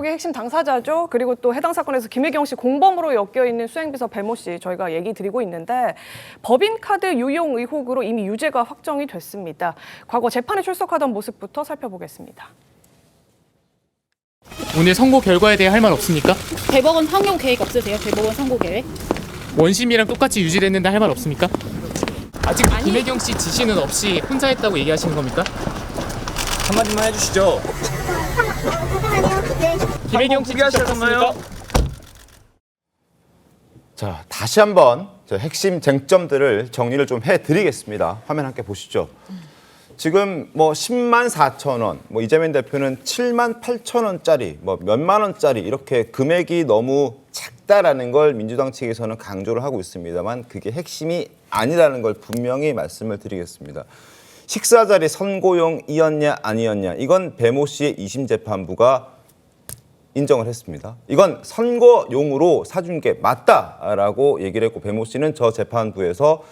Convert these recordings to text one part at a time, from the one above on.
의혹의 핵심 당사자죠. 그리고 또 해당 사건에서 김혜경 씨 공범으로 엮여있는 수행비서 배모 씨 저희가 얘기 드리고 있는데 법인카드 유용 의혹으로 이미 유죄가 확정이 됐습니다. 과거 재판에 출석하던 모습부터 살펴보겠습니다. 오늘 선고 결과에 대해 할 말 없습니까? 대법원 상용 계획 없으세요? 대법원 선고 계획? 원심이랑 똑같이 유지됐는데 할 말 없습니까? 아직 김혜경 씨 지시는 없이 혼자 했다고 얘기하시는 겁니까? 한마디만 해주시죠. 김혜경 씨 지시하셨습니까? 자, 다시 한번 저 핵심 쟁점들을 정리를 좀 해드리겠습니다. 화면 함께 보시죠. 지금 뭐 10만 4천 원, 뭐 이재명 대표는 7만 8천 원짜리, 뭐 몇만 원짜리 이렇게 금액이 너무 작다라는 걸 민주당 측에서는 강조를 하고 있습니다만 그게 핵심이 아니라는 걸 분명히 말씀을 드리겠습니다. 식사 자리 선고용이었냐 아니었냐 이건 배모 씨의 2심 재판부가 인정을 했습니다. 이건 선거용으로 사준 게 맞다라고 얘기를 했고 배모 씨는 저 재판부에서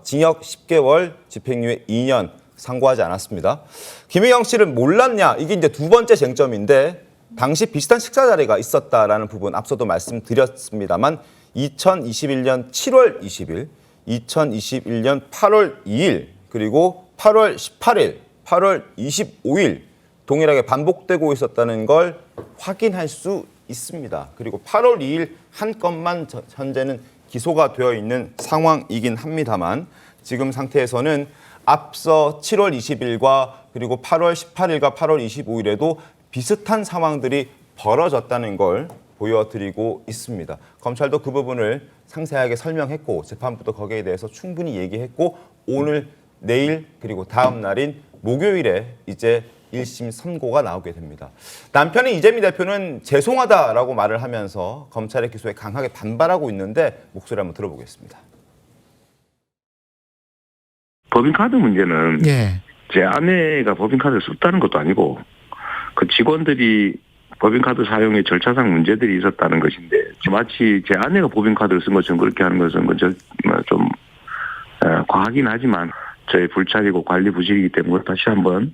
징역 10개월, 집행유예 2년 상고하지 않았습니다. 김혜경 씨를 몰랐냐 이게 이제 두 번째 쟁점인데 당시 비슷한 식사 자리가 있었다라는 부분 앞서도 말씀드렸습니다만 2021년 7월 20일, 2021년 8월 2일 그리고 8월 18일, 8월 25일 동일하게 반복되고 있었다는 걸 확인할 수 있습니다. 그리고 8월 2일 한 건만 현재는 기소가 되어 있는 상황이긴 합니다만 지금 상태에서는 앞서 7월 20일과 그리고 8월 18일과 8월 25일에도 비슷한 상황들이 벌어졌다는 걸 보여드리고 있습니다. 검찰도 그 부분을 상세하게 설명했고 재판부도 거기에 대해서 충분히 얘기했고 오늘, 내일 그리고 다음 날인 목요일에 이제 1심 선고가 나오게 됩니다. 남편인 이재명 대표는 죄송하다라고 말을 하면서 검찰의 기소에 강하게 반발하고 있는데 목소리 한번 들어보겠습니다. 법인카드 문제는 제 아내가 법인카드를 썼다는 것도 아니고 그 직원들이 법인카드 사용에 절차상 문제들이 있었다는 것인데 마치 제 아내가 법인카드를 쓴 것처럼 그렇게 하는 것은 좀 과하긴 하지만 저의 불찰이고 관리 부실이기 때문에 다시 한번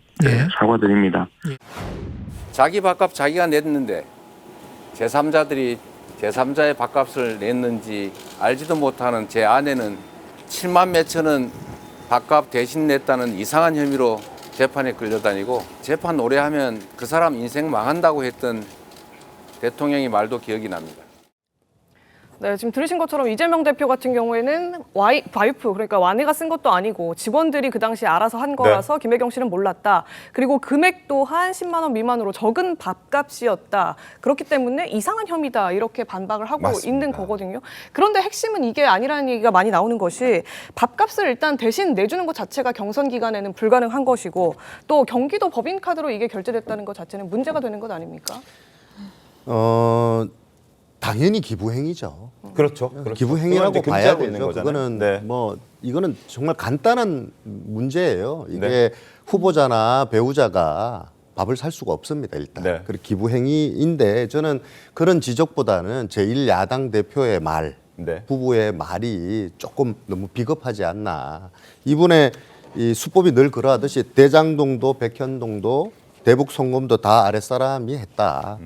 사과드립니다. 자기 밥값 자기가 냈는데 제3자들이 제3자의 밥값을 냈는지 알지도 못하는 제 아내는 7만 몇천 원 밥값 대신 냈다는 이상한 혐의로 재판에 끌려다니고 재판 오래 하면 그 사람 인생 망한다고 했던 대통령의 말도 기억이 납니다. 네, 지금 들으신 것처럼 이재명 대표 같은 경우에는 와이프, 그러니까 아내가 쓴 것도 아니고 직원들이 그 당시에 알아서 한 거라서 김혜경 씨는 몰랐다. 그리고 금액 또한 10만 원 미만으로 적은 밥값이었다. 그렇기 때문에 이상한 혐의다. 이렇게 반박을 하고 맞습니다. 있는 거거든요. 그런데 핵심은 이게 아니라는 얘기가 많이 나오는 것이 밥값을 일단 대신 내주는 것 자체가 경선 기간에는 불가능한 것이고 또 경기도 법인카드로 이게 결제됐다는 것 자체는 문제가 되는 것 아닙니까? 당연히 기부행위죠. 그렇죠. 기부행위라고 봐야 되죠. 거잖아요. 그거는 뭐 이거는 정말 간단한 문제예요. 이게 후보자나 배우자가 밥을 살 수가 없습니다. 일단. 그리고 기부행위인데 저는 그런 지적보다는 제1야당 대표의 말, 부부의 말이 조금 너무 비겁하지 않나. 이분의 이 수법이 늘 그러하듯이 대장동도 백현동도 대북 송금도 다 아랫사람이 했다.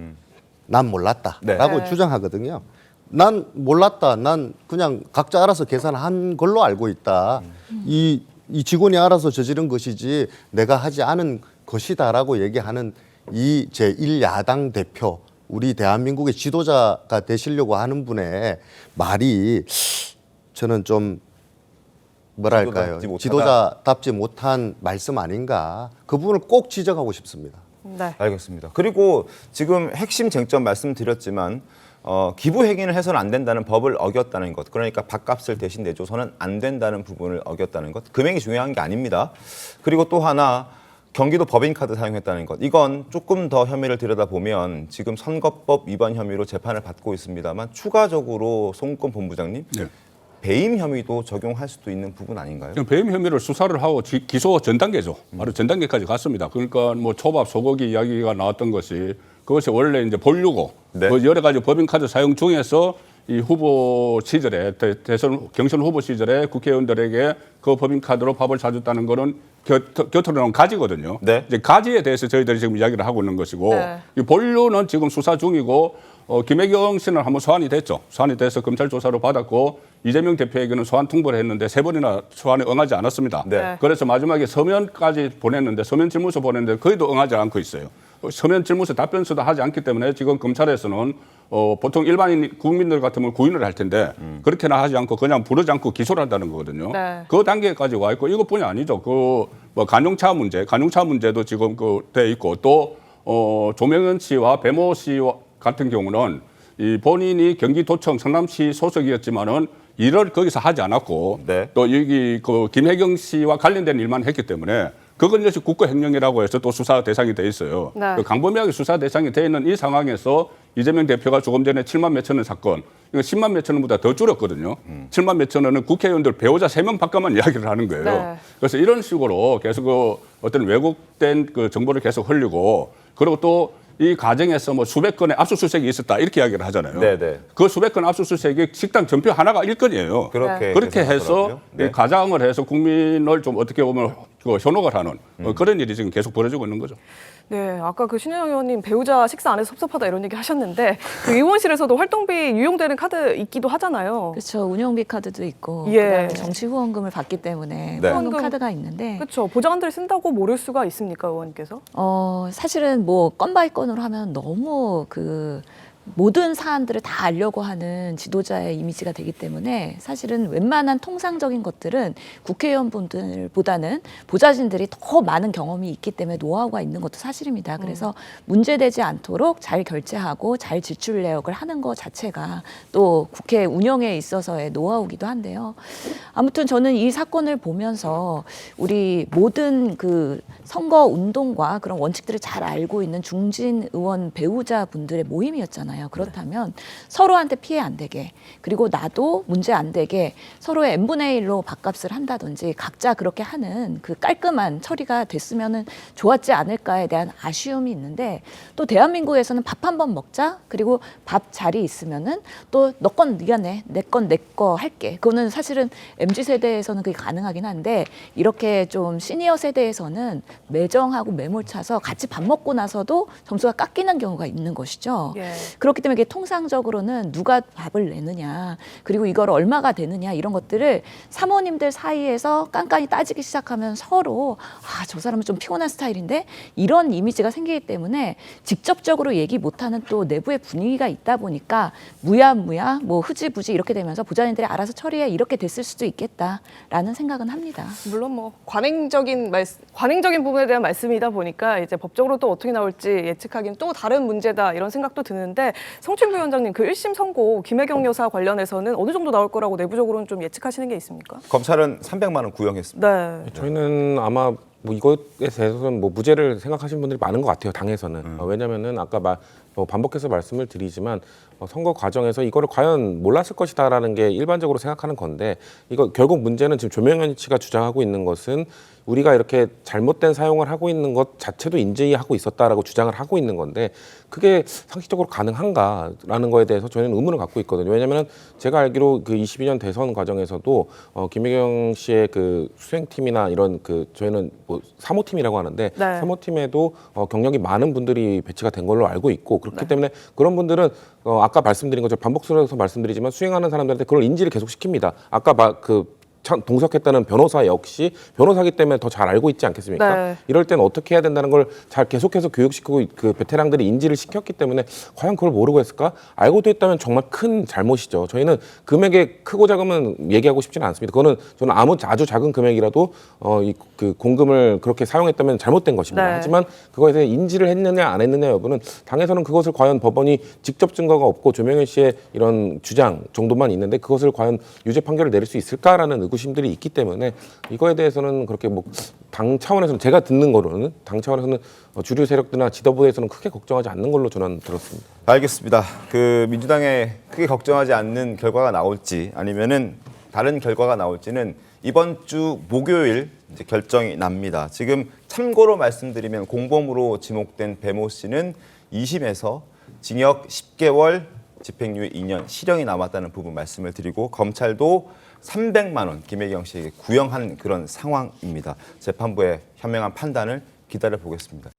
난 몰랐다라고 주장하거든요. 난 몰랐다. 난 그냥 각자 알아서 계산한 걸로 알고 있다. 이 직원이 알아서 저지른 것이지 내가 하지 않은 것이다라고 얘기하는 이 제1야당 대표, 우리 대한민국의 지도자가 되시려고 하는 분의 말이 저는 좀 뭐랄까요. 지도자답지 못한 말씀 아닌가. 그 부분을 꼭 지적하고 싶습니다. 네. 알겠습니다. 그리고 지금 핵심 쟁점 말씀드렸지만 기부 행위를 해서는 안 된다는 법을 어겼다는 것. 그러니까 밥값을 대신 내줘서는 안 된다는 부분을 어겼다는 것. 금액이 중요한 게 아닙니다. 그리고 또 하나 경기도 법인카드 사용했다는 것. 이건 조금 더 혐의를 들여다보면 지금 선거법 위반 혐의로 재판을 받고 있습니다만 추가적으로 송권 본부장님. 배임 혐의도 적용할 수도 있는 부분 아닌가요? 배임 혐의를 수사를 하고 기소 전 단계죠. 바로 전 단계까지 갔습니다. 그러니까 뭐 초밥, 소고기 이야기가 나왔던 것이 그것이 원래 이제 보려고 그 여러 가지 법인카드 사용 중에서 이 후보 시절에 대선 경선 후보 시절에 국회의원들에게 그 법인카드로 밥을 사줬다는 거는 곁으로 나온 가지거든요. 네. 이제 가지에 대해서 저희들이 지금 이야기를 하고 있는 것이고 네. 이 본류는 지금 수사 중이고 김혜경 씨는 한번 소환이 됐죠. 소환이 돼서 검찰 조사를 받았고 이재명 대표에게는 소환 통보를 했는데 3번이나 소환에 응하지 않았습니다. 네. 그래서 마지막에 서면까지 보냈는데 서면 질문서 보냈는데 거기도 응하지 않고 있어요. 서면 질문서 답변서도 하지 않기 때문에 지금 검찰에서는 보통 일반인 국민들 같으면 구인을 할 텐데 그렇게나 하지 않고 그냥 부르지 않고 기소를 한다는 거거든요. 네. 그 단계까지 와 있고 이것뿐이 아니죠. 그 뭐 간용차 문제도 지금 돼 있고 또 조명현 씨와 배모 씨 같은 경우는 이 본인이 경기도청 성남시 소속이었지만은 일을 거기서 하지 않았고 네. 또 여기 그 김혜경 씨와 관련된 일만 했기 때문에 그건 역시 국가횡령이라고 해서 또 수사 대상이 돼 있어요. 네. 그 강범위하게 수사 대상이 돼 있는 이 상황에서 이재명 대표가 조금 전에 7만 몇천 원 사건, 이거 10만 몇천 원보다 더 줄었거든요. 7만 몇천 원은 국회의원들 배우자 3명 밖에만 이야기를 하는 거예요. 네. 그래서 이런 식으로 계속 그 어떤 왜곡된 그 정보를 계속 흘리고 그리고 또 이 과정에서 뭐 수백 건의 압수수색이 있었다 이렇게 이야기를 하잖아요. 네네. 그 수백 건 압수수색이 식당 전표 하나가 1건이에요. 그렇게 해서 계산하더라고요. 네. 이 가장을 해서 국민을 좀 어떻게 보면 그 현혹을 하는 그런 일이 지금 계속 벌어지고 있는 거죠. 네, 아까 그 신혜영 의원님 배우자 식사 안 해서 섭섭하다 이런 얘기 하셨는데 그 의원실에서도 활동비 유용되는 카드 있기도 하잖아요. 그렇죠. 운영비 카드도 있고 예. 그다음에 정치 후원금을 받기 때문에 네. 후원금 카드가 있는데 그렇죠. 보좌관들이 쓴다고 모를 수가 있습니까, 의원님께서? 사실은 뭐 건 바이 건으로 하면 너무 그 모든 사안들을 다 알려고 하는 지도자의 이미지가 되기 때문에 사실은 웬만한 통상적인 것들은 국회의원분들보다는 보좌진들이 더 많은 경험이 있기 때문에 노하우가 있는 것도 사실입니다. 그래서 문제되지 않도록 잘 결제하고 잘 지출 내역을 하는 것 자체가 또 국회 운영에 있어서의 노하우기도 한데요. 아무튼 저는 이 사건을 보면서 우리 모든 그 선거 운동과 그런 원칙들을 잘 알고 있는 중진 의원 배우자분들의 모임이었잖아요. 그렇다면 서로한테 피해 안 되게 그리고 나도 문제 안 되게 서로의 n분의 1로 밥값을 한다든지 각자 그렇게 하는 그 깔끔한 처리가 됐으면 좋았지 않을까에 대한 아쉬움이 있는데 또 대한민국에서는 밥 한 번 먹자 그리고 밥 자리 있으면은 또 너 건 네가 내, 내 건 내 거 할게. 그거는 사실은 MZ세대에서는 그게 가능하긴 한데 이렇게 좀 시니어 세대에서는 매정하고 매몰차서 같이 밥 먹고 나서도 점수가 깎이는 경우가 있는 것이죠. 예. 그렇기 때문에 이게 통상적으로는 누가 밥을 내느냐 그리고 이걸 얼마가 되느냐 이런 것들을 사모님들 사이에서 깐깐히 따지기 시작하면 서로 저 사람은 좀 피곤한 스타일인데 이런 이미지가 생기기 때문에 직접적으로 얘기 못하는 또 내부의 분위기가 있다 보니까 무야무야 뭐 흐지부지 이렇게 되면서 보좌진들이 알아서 처리해 이렇게 됐을 수도 있겠다라는 생각은 합니다. 물론 뭐 관행적인 부분에 대한 말씀이다 보니까 이제 법적으로 또 어떻게 나올지 예측하기는 또 다른 문제다 이런 생각도 드는데 성춘구 위원장님 그 1심 선고 김혜경 여사 관련해서는 어느 정도 나올 거라고 내부적으로는 좀 예측하시는 게 있습니까? 검찰은 300만 원 구형했습니다. 네. 저희는 아마 뭐 이것에 대해서는 뭐 무죄를 생각하시는 분들이 많은 것 같아요. 당에서는. 왜냐하면은 아까 뭐 반복해서 말씀을 드리지만 선거 과정에서 이거를 과연 몰랐을 것이다라는 게 일반적으로 생각하는 건데 이거 결국 문제는 지금 조명현 씨가 주장하고 있는 것은 우리가 이렇게 잘못된 사용을 하고 있는 것 자체도 인지하고 있었다라고 주장을 하고 있는 건데 그게 상식적으로 가능한가라는 거에 대해서 저희는 의문을 갖고 있거든요. 왜냐하면 제가 알기로 그 22년 대선 과정에서도 김혜경 씨의 그 수행팀이나 이런 그 저희는 뭐 사모팀이라고 하는데 네. 사모팀에도 경력이 많은 분들이 배치가 된 걸로 알고 있고 그렇기 때문에 그런 분들은 아까 말씀드린 것처럼 반복해서 말씀드리지만 수행하는 사람들한테 그걸 인지를 계속 시킵니다. 아까 동석했다는 변호사 역시 변호사기 때문에 더 잘 알고 있지 않겠습니까? 네. 이럴 때는 어떻게 해야 된다는 걸 잘 계속해서 교육시키고 그 베테랑들이 인지를 시켰기 때문에 과연 그걸 모르고 했을까? 알고도 했다면 정말 큰 잘못이죠. 저희는 금액의 크고 작으면 얘기하고 싶지는 않습니다. 그거는 저는 아주 작은 금액이라도 그 공금을 그렇게 사용했다면 잘못된 것입니다. 네. 하지만 그거에 대해 인지를 했느냐 안 했느냐 여부는 당에서는 그것을 과연 법원이 직접 증거가 없고 조명현 씨의 이런 주장 정도만 있는데 그것을 과연 유죄 판결을 내릴 수 있을까라는 의구심들이 있기 때문에 이거에 대해서는 그렇게 뭐 당 차원에서는 제가 듣는 거로는 당 차원에서는 주류 세력들이나 지도부에서는 크게 걱정하지 않는 걸로 저는 들었습니다. 알겠습니다. 그 민주당에 크게 걱정하지 않는 결과가 나올지 아니면은 다른 결과가 나올지는 이번 주 목요일 이제 결정이 납니다. 지금 참고로 말씀드리면 공범으로 지목된 배모 씨는 2심에서 징역 10개월 집행유예 2년 실형이 남았다는 부분 말씀을 드리고 검찰도 300만 원 김혜경 씨에게 구형한 그런 상황입니다. 재판부의 현명한 판단을 기다려 보겠습니다.